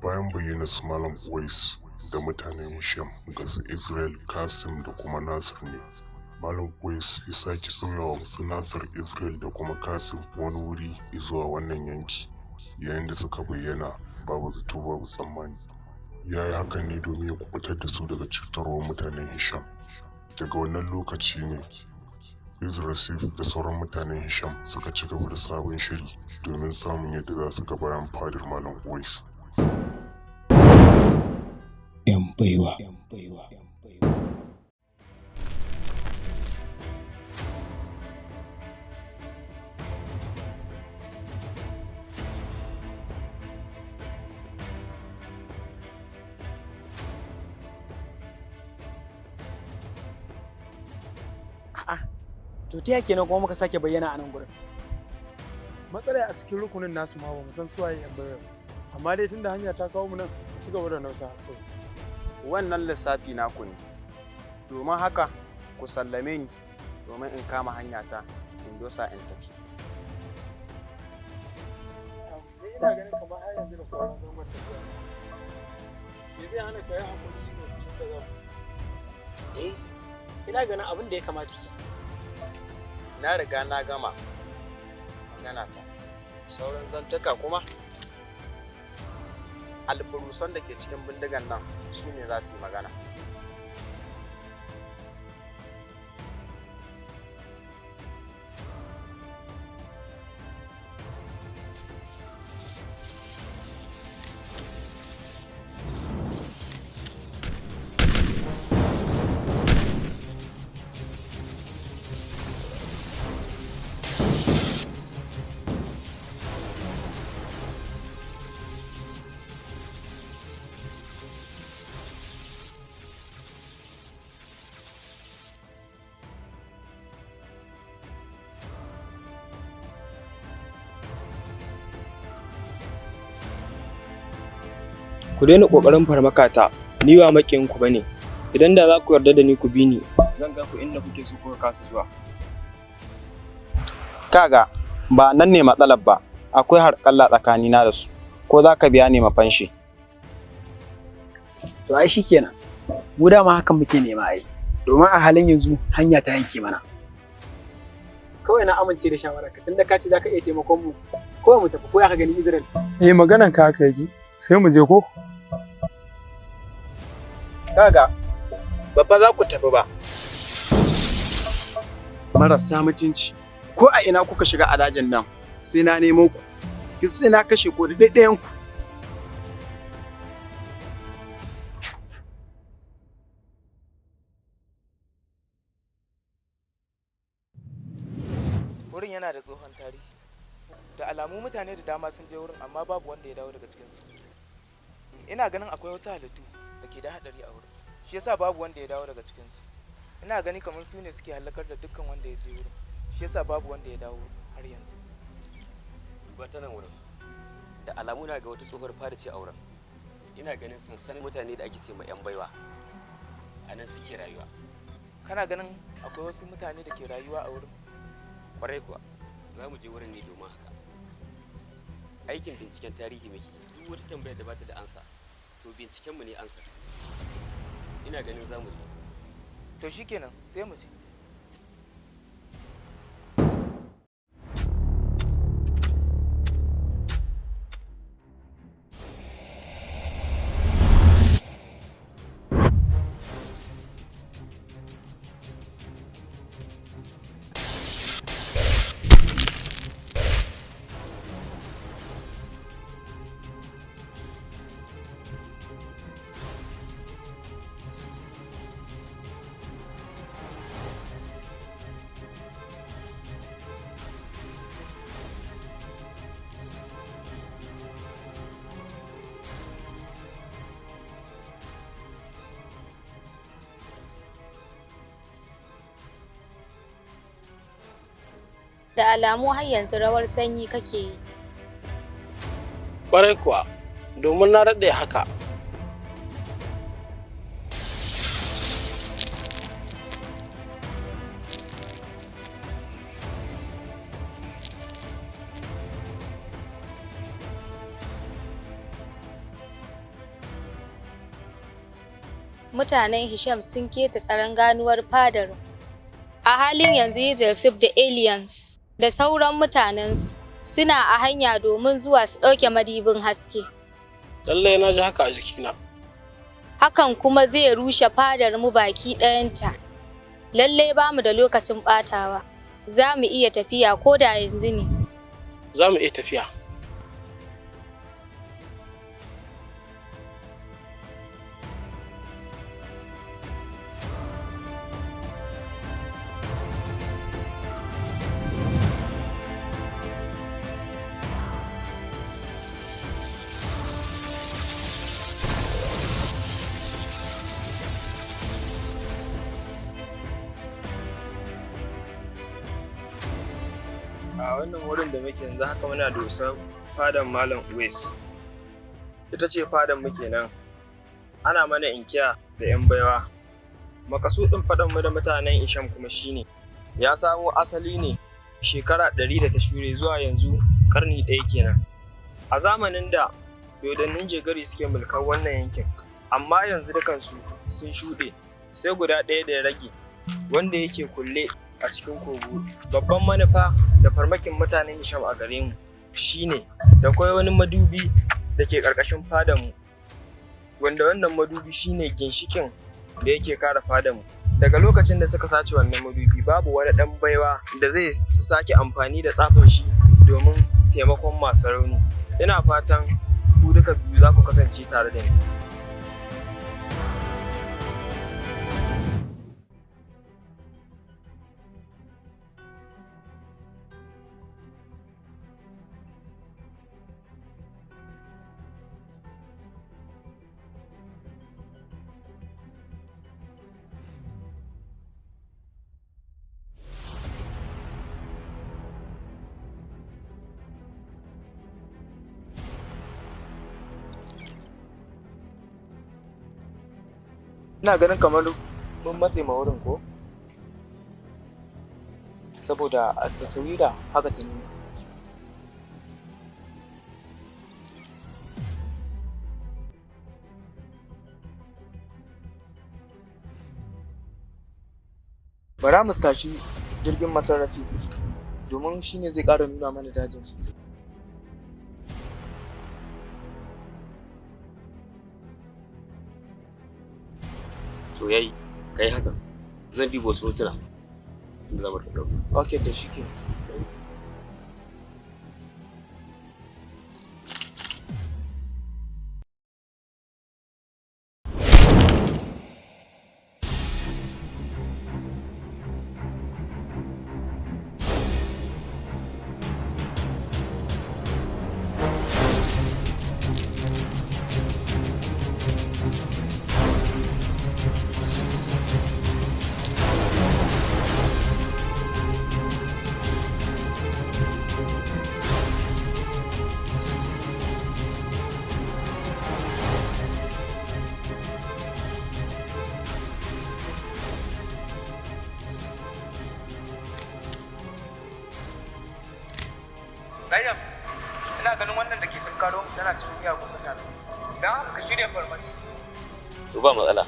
Bayan bayyana su Malam Uwais da mutanen Hisham ga su Israel, Kasim da kuma Nasir ne. Malam Uwais ya sake sauyawa su Nasir, Israel da kuma Kasim wani wuri zuwa wannan yanki. Yayin da suka bayyana babu zato babu tsammani. Ya yi hakan ne domin ya kubutar da su daga cutarwar mutanen Hisham. Daga wannan lokaci ne Yusuf da sauran mutanen Hisham suka ci gaba da sabon shiri domin samun yadda za su ga bayan fadar Malam Uwais. ‘Yan baiwa. To ta yake nan kuma muka sake bayyana a nan gurin. Matsala a cikin rukunin nasu ma ba mu san suwaye yan bayar. Amma dai tunda hanya ta kawo mu nan, ci gaba da nausa. Wannan lissafi naku ne. Domin haka ku sallame ni domin in kama hanyata in dosa in tafi. Ni ina ganin kamar har yanzu da sauran zangon tafiya. Me zai hana ka yi hakuri da su da zamu? Ina ganin abin da ya kamata ke. Na riga na gama magana ta. Sauran zantuka kuma alburusan da ke cikin bindigan nan su ne za su yi magana. Ku daina ƙoƙarin farmakata, ni ba maƙiyinku ba ne. Idan da za ku yarda da ni ku bi ni, zan ga ku inda kuke so kuka kasa zuwa. Kaga, ba nan ne matsalar ba, akwai harƙalla tsakanina da su, ko za ka biya ne mafanshi. To ai shi kenan, mu dama hakan muke nema ai, domin a halin yanzu hanya ta yanke mana. Kawai na amince da shawararka, tunda ka ce za ka iya taimakon mu, kawai mu tafi ko ya ka gani Israel. Maganan ka haka yake, sai mu je ko? Kaga, babba za ku tafi ba. Marasa mutunci, ko a ina kuka shiga a dajin nan, sai na nemo ku, sai na kashe ku da ɗayan ku. Wurin yana da tsohon tarihi. Da alamu mutane da dama sun je wurin amma babu wanda ya dawo daga cikinsu. Ina ganin akwai wasu halittu da ke da haɗari a wurin. Shi yasa babu wanda ya dawo daga cikinsu. Ina gani kamar su ne suke halakar da dukkan wanda ya je wurin. Shi yasa babu wanda ya dawo har yanzu. Duba ta nan wurin. Da alamu na ga wata tsohuwar fada ce a wurin. Ina ganin sansanin mutane da ake ce ma 'yan baiwa. A nan suke rayuwa. Kana ganin akwai wasu mutane da ke rayuwa a wurin? Kwarai kuwa, za mu je wurin ne domin haka. Aikin binciken tarihi muke, duk wata tambayar da bata da ansa, to bincikenmu ne ansa. Ina ganin za mu je. To shikenan, sai mu je. Da alamu har yanzu rawar sanyi kake yi. Ƙwarai kuwa, domin na daɗe haka. mutanen Hisham sun keta tsaron ganuwar fadar. A halin yanzu Yusuf da aliens da sauran mutanensu suna a hanya domin zuwa su ɗauke madibin haske. Lallai na ji haka a jikina. Hakan kuma zai rushe fadar mu baki ɗayanta. Lallai ba mu da lokacin ɓatawa. Za mu iya tafiya ko da yanzu ne. Za mu iya tafiya. A wannan wurin da muke yanzu haka muna dosar fadan Malam Uwais. Ita ce fadan muke nan. Ana mana inkiya da 'yan baiwa. Makasudin fadan mu da mutanen Isham kuma shine ya samo asali ne shekara 100 da ta shure zuwa yanzu karni ɗaya kenan. A zamanin da dodannin jegari suke mulkar wannan yankin, amma yanzu dukansu sun shuɗe, sai guda ɗaya da ya rage wanda yake kulle a cikin kogo. Babban manufa da farmakin mutanen Hisham a gare mu shine da kwai wani madubi da ke ƙarƙashin fadanmu, wanda wannan madubi shine ginshikin da yake kare fadanmu. Daga lokacin da suka sace wannan madubi, babu wani ɗan baiwa da zai sake amfani da tsafin shi domin taimakon masu rauni. Ina fatan ku duka biyu za ku kasance tare da ni. Ina ganin kamar mun matse ma wurin ko? Saboda a tasawira haka ta nuna. Bara mu tashi jirgin masarrafi domin shine zai ƙara nuna mana dajin sosai. To yayi, kai haka. Zan duba wasu hotuna da za mu ɗauka. Okay, to shike. Zainab, ina ganin wannan da ke tunkaro mu tana cikin miyagun mutane. Don haka ka shirya farmaki. To ba matsala.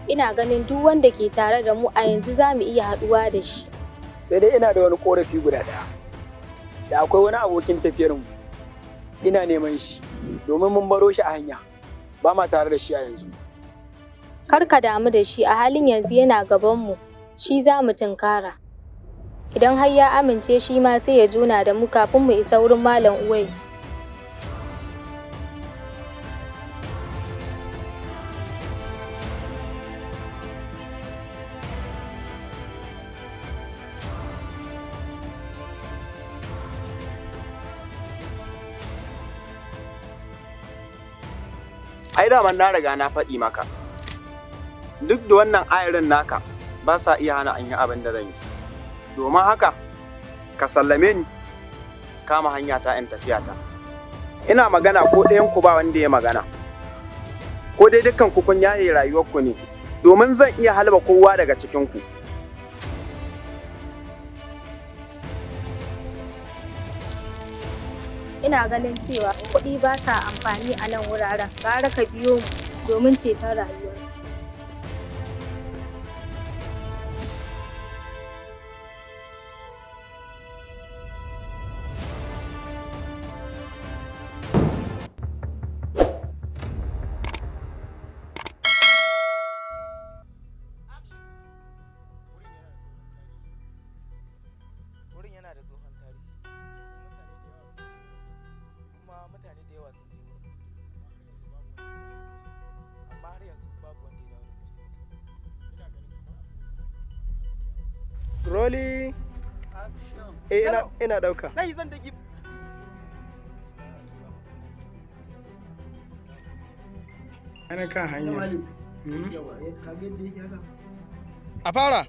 Ina ganin duk wanda ke tare da mu a yanzu za mu iya haɗuwa da shi. Sai dai ina da wani ƙorafi guda ɗaya. da akwai wani abokin tafiyarmu ina neman shi domin mun baro shi a hanya ba ma tare da shi a yanzu. Kar ka damu da shi, a halin yanzu yana gabanmu, shi za mu tunkara. Idan har ya amince shi ma sai ya jona da mu kafin mu isa wurin Malam Uwais. Ai daman na riga na faɗi maka. Duk da wannan ayarin naka ba sa iya hana an yi abin da zan yi. Domin haka, ka sallame ni, kama hanya ta in tafiya ta. Ina magana ko ɗayan ku ba wanda ya magana. Ko dai dukkan ku kun yaye rayuwarku ne, domin zan iya halba kowa daga cikin ku. Ina ganin cewa kuɗi ba sa amfani a nan wuraren, gara ka biyo mu domin ceton rayuwar. Wurin yana da tsohon tarihi. Kuma mutane da yawa sun je wurin. Amma har yanzu babu wanda ya dawo daga cikinsu. Rolly. Ina ɗauka. Nayi zan daki. Ana kan hanya. Yawa, ka ga yadda yake haka? A fara.